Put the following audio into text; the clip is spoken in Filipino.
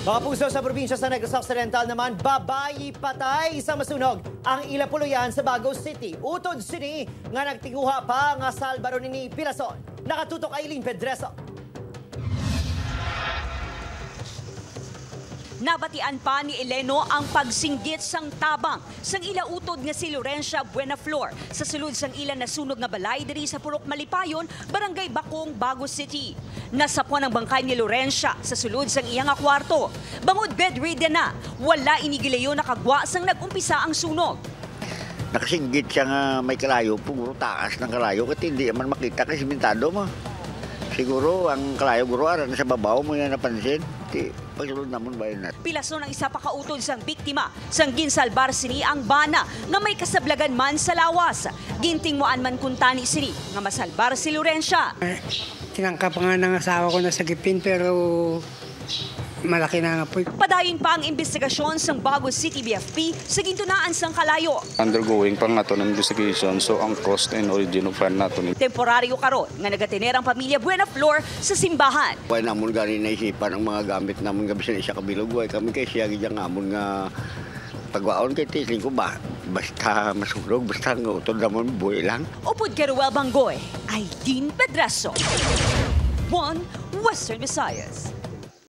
Mga puso sa probinsya sa Negros Occidental naman, babayi patay sa masunog ang Ilapuluyan sa Bagao City. Utod sini nga nagtinguha pa nga salbaro ni Pilason. Nakatutok Aileen Pedreso. Nabatian pa ni Eleno ang pagsinggit sang tabang sang ilautod nga si Laurencia Buenaflor sa sulod sang ilan nasunog nga balay diri sa Purok Malipayon, Barangay Bakong, Bagao City. Nasapuan ang bangkay ni Laurencia sa sulod sang iyang kwarto. Bangod bedridden na, wala inigilayo nakagwa sang nagumpisa ang sunog. Nakasinggit siya nga may kalayo, puro taas ng kalayo kasi hindi man makita kasi simentado mo. Siguro ang kalayo guro aran sa babaw mo yan napansin. Pagsulod namon bayan natin. Pilason ang isa pa kautod sang biktima sang ginsalbar sini ang bana nga may kasablagan man sa lawas. Gintingmuan man kuntani sini nga masalbar si Laurencia. Tinangka pa nga ng asawa ko na sa gipin pero malaki na nga po. Padayon pa ang investigasyon sang Bagao City BFP sa gintunaan sang kalayo. Undergoing pa nga ito ng investigation, so ang cost and origin of fund nato. Temporaryo karon nga nagatiner ang pamilya Buenaflor sa simbahan. Why namon gani naisipan ang mga gamit namon gabi sa isa kabilog, why kami kay siya gidang amon nga pagwaon kay tisling ko ba basta masulog basta nga utod namon buhay lang. Upod kay Ruel Bangoy, Aileen Pedreso, One Western Visayas.